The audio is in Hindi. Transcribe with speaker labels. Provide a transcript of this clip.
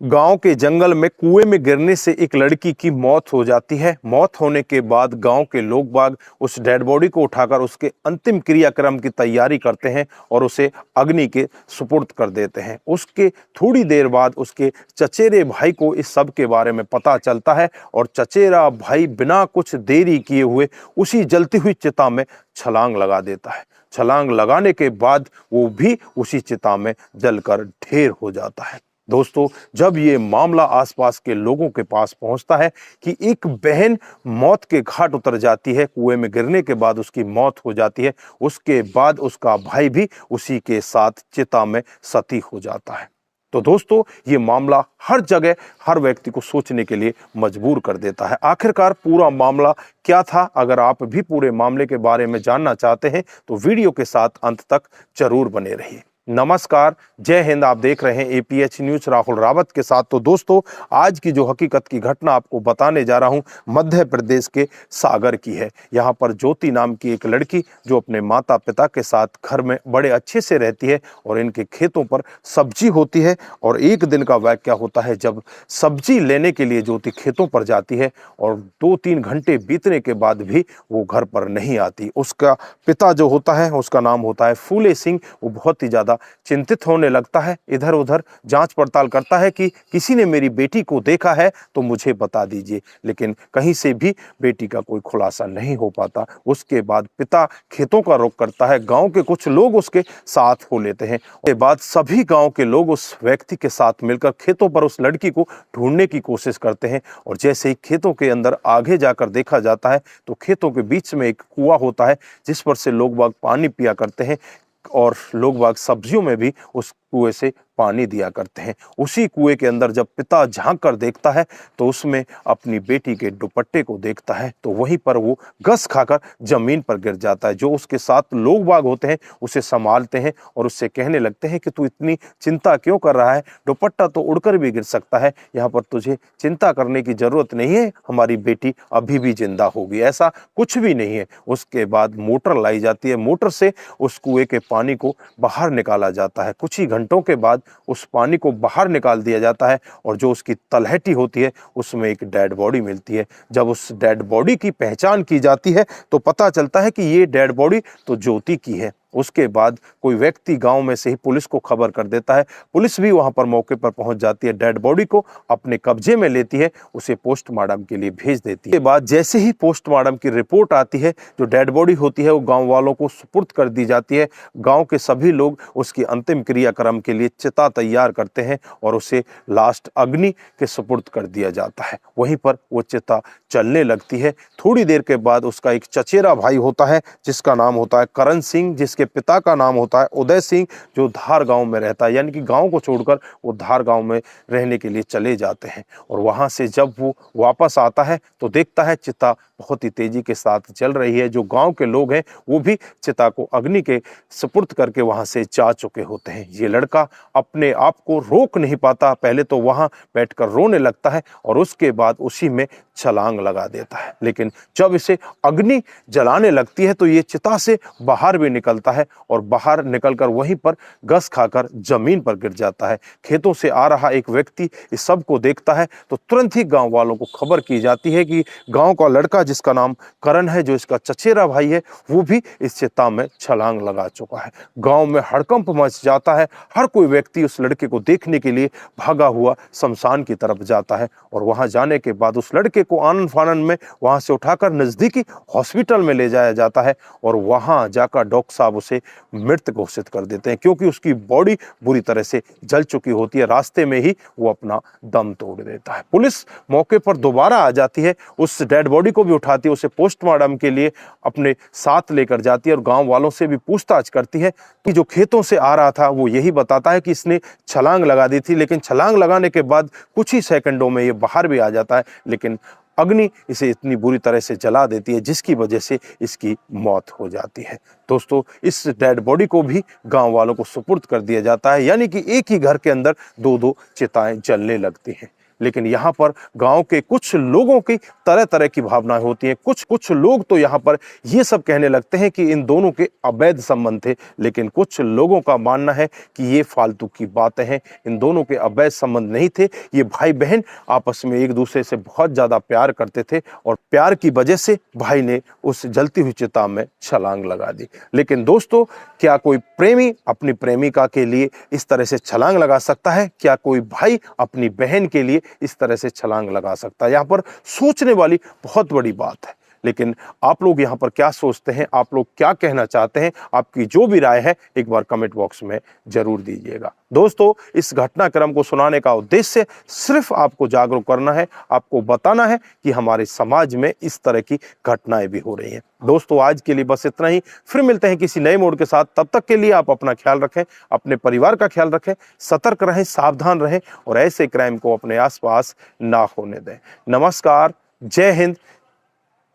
Speaker 1: गांव के जंगल में कुएं में गिरने से एक लड़की की मौत हो जाती है। मौत होने के बाद गांव के लोग बाग उस डेड बॉडी को उठाकर उसके अंतिम क्रियाक्रम की तैयारी करते हैं और उसे अग्नि के सुपुर्द कर देते हैं। उसके थोड़ी देर बाद उसके चचेरे भाई को इस सब के बारे में पता चलता है और चचेरा भाई बिना कुछ देरी किए हुए उसी जलती हुई चिता में छलांग लगा देता है। छलांग लगाने के बाद वो भी उसी चिता में जलकर ढेर हो जाता है। दोस्तों, जब ये मामला आसपास के लोगों के पास पहुंचता है कि एक बहन मौत के घाट उतर जाती है, कुएं में गिरने के बाद उसकी मौत हो जाती है, उसके बाद उसका भाई भी उसी के साथ चिता में सती हो जाता है। तो दोस्तों, ये मामला हर जगह हर व्यक्ति को सोचने के लिए मजबूर कर देता है। आखिरकार पूरा मामला क्या था? अगर आप भी पूरे मामले के बारे में जानना चाहते हैं तो वीडियो के साथ अंत तक जरूर बने रहिए। नमस्कार, जय हिंद। आप देख रहे हैं एपीएच न्यूज राहुल रावत के साथ। तो दोस्तों, आज की जो हकीकत की घटना आपको बताने जा रहा हूं मध्य प्रदेश के सागर की है। यहां पर ज्योति नाम की एक लड़की जो अपने माता पिता के साथ घर में बड़े अच्छे से रहती है और इनके खेतों पर सब्जी होती है। और एक दिन का वाकया होता है जब सब्जी लेने के लिए ज्योति खेतों पर जाती है और 2-3 घंटे बीतने के बाद भी वो घर पर नहीं आती। उसका पिता जो होता है उसका नाम होता है फूले सिंह। वो बहुत ही ज्यादा चिंतित होने लगता है, इधर उधर जांच पड़ताल करता है कि किसी ने मेरी बेटी को देखा है तो मुझे बता दीजिए, लेकिन कहीं से भी बेटी का कोई खुलासा नहीं हो पाता। उसके बाद पिता खेतों का रुख करता है, गांव के कुछ लोग उसके साथ हो लेते हैं। उसके बाद सभी गांव के लोग उस व्यक्ति के साथ मिलकर खेतों पर उस लड़की को ढूंढने की कोशिश करते हैं। और जैसे ही खेतों के अंदर आगे जाकर देखा जाता है तो खेतों के बीच में एक कुआं होता है जिस पर से लोग बाग पानी पिया करते हैं और लोग बाग सब्जियों में भी उस कुएं से पानी दिया करते हैं। उसी कुएं के अंदर जब पिता झांक कर देखता है तो उसमें अपनी बेटी के दुपट्टे को देखता है तो वहीं पर वो गस खाकर जमीन पर गिर जाता है। जो उसके साथ लोग बाग होते हैं उसे संभालते हैं और उससे कहने लगते हैं कि तू इतनी चिंता क्यों कर रहा है, दुपट्टा तो उड़कर भी गिर सकता है, यहाँ पर तुझे चिंता करने की जरूरत नहीं है, हमारी बेटी अभी भी जिंदा होगी, ऐसा कुछ भी नहीं है। उसके बाद मोटर लाई जाती है, मोटर से उस कुएं के पानी को बाहर निकाला जाता है। कुछ ही घंटों के बाद उस पानी को बाहर निकाल दिया जाता है और जो उसकी तलहटी होती है उसमें एक डेड बॉडी मिलती है। जब उस डेड बॉडी की पहचान की जाती है तो पता चलता है कि ये डेड बॉडी तो ज्योति की है। उसके बाद कोई व्यक्ति गांव में से ही पुलिस को खबर कर देता है। पुलिस भी वहां पर मौके पर पहुंच जाती है, डेड बॉडी को अपने कब्जे में लेती है, उसे पोस्टमार्टम के लिए भेज देती है। इसके बाद जैसे ही पोस्टमार्टम की रिपोर्ट आती है, जो डेड बॉडी होती है वो गांव वालों को सुपुर्द कर दी जाती है। गांव के सभी लोग उसकी अंतिम क्रियाक्रम के लिए चिता तैयार करते हैं और उसे लास्ट अग्नि के सुपुर्द कर दिया जाता है। वहीं पर वो चिता चलने लगती है। थोड़ी देर के बाद उसका एक चचेरा भाई होता है जिसका नाम होता है करण सिंह, जिसके पिता का नाम होता है उदय सिंह, जो धार गांव में रहता है। यानी कि गांव को छोड़कर वो धार गांव में रहने के लिए चले जाते हैं। और वहां से जब वो वापस आता है तो देखता है चिता बहुत ही तेजी के साथ चल रही है। जो गांव के लोग हैं वो भी चिता को अग्नि के सुपुर्द करके वहां से जा चुके होते हैं। ये लड़का अपने आप को रोक नहीं पाता, पहले तो वहां बैठकर रोने लगता है और उसके बाद उसी में छलांग लगा देता है। लेकिन जब इसे अग्नि जलाने लगती है तो ये चिता से बाहर भी निकलता है और बाहर निकलकर वहीं पर गस खाकर जमीन पर गिर जाता है। खेतों से आ रहा एक व्यक्ति इस सब को देखता है तो तुरंत ही गांव वालों को खबर की जाती है कि गांव का लड़का जिसका नाम करण है, जो इसका चचेरा भाई है, वो भी इस चिता में छलांग लगा चुका है। गांव में हड़कंप मच जाता है। हर कोई व्यक्ति उस लड़के को देखने के लिए भागा हुआ शमशान की तरफ जाता है और वहां जाने के बाद उस लड़के को आनन फानन में वहां से उठाकर नजदीकी हॉस्पिटल में ले जाया जाता है और वहां जाकर डॉक्टर साहब उसे मृत घोषित कर देते हैं, क्योंकि उसकी बॉडी बुरी तरह से जल चुकी होती है। रास्ते में ही वो अपना दम तोड़ देता है। पुलिस मौके पर दोबारा आ जाती है, उस डेड बॉडी को भी उठाती है, उसे पोस्टमार्टम के लिए अपने साथ लेकर जाती है और गांव वालों से भी पूछताछ करती है कि जो खेतों से आ रहा था वो यही बताता है कि इसने छलांग लगा दी थी, लेकिन छलांग लगाने के बाद कुछ ही सेकंडों में ये बाहर भी आ जाता है, लेकिन अग्नि इसे इतनी बुरी तरह से जला देती है जिसकी वजह से इसकी मौत हो जाती है। दोस्तों, इस डेड बॉडी को भी गांव वालों को सुपुर्द कर दिया जाता है, यानी कि एक ही घर के अंदर 2-2 चिताएं जलने लगती हैं। लेकिन यहाँ पर गांव के कुछ लोगों की तरह तरह की भावनाएं होती हैं। कुछ लोग तो यहाँ पर ये सब कहने लगते हैं कि इन दोनों के अवैध संबंध थे, लेकिन कुछ लोगों का मानना है कि ये फालतू की बातें हैं, इन दोनों के अवैध संबंध नहीं थे। ये भाई बहन आपस में एक दूसरे से बहुत ज्यादा प्यार करते थे और प्यार की वजह से भाई ने उस जलती हुई चिता में छलांग लगा दी। लेकिन दोस्तों, क्या कोई प्रेमी अपनी प्रेमिका के लिए इस तरह से छलांग लगा सकता है? क्या कोई भाई अपनी बहन के लिए इस तरह से छलांग लगा सकता है? यहाँ पर सोचने वाली बहुत बड़ी बात है। लेकिन आप लोग यहाँ पर क्या सोचते हैं? आप लोग क्या कहना चाहते हैं? आपकी जो भी राय है एक बार कमेंट बॉक्स में जरूर दीजिएगा। दोस्तों, इस घटनाक्रम को सुनाने का उद्देश्य सिर्फ आपको जागरूक करना है, आपको बताना है कि हमारे समाज में इस तरह की घटनाएं भी हो रही हैं। दोस्तों, आज के लिए बस इतना ही। फिर मिलते हैं किसी नए मोड़ के साथ। तब तक के लिए आप अपना ख्याल रखें, अपने परिवार का ख्याल रखें, सतर्क रहें, सावधान रहें और ऐसे क्राइम को अपने आसपास ना होने दें। नमस्कार, जय हिंद,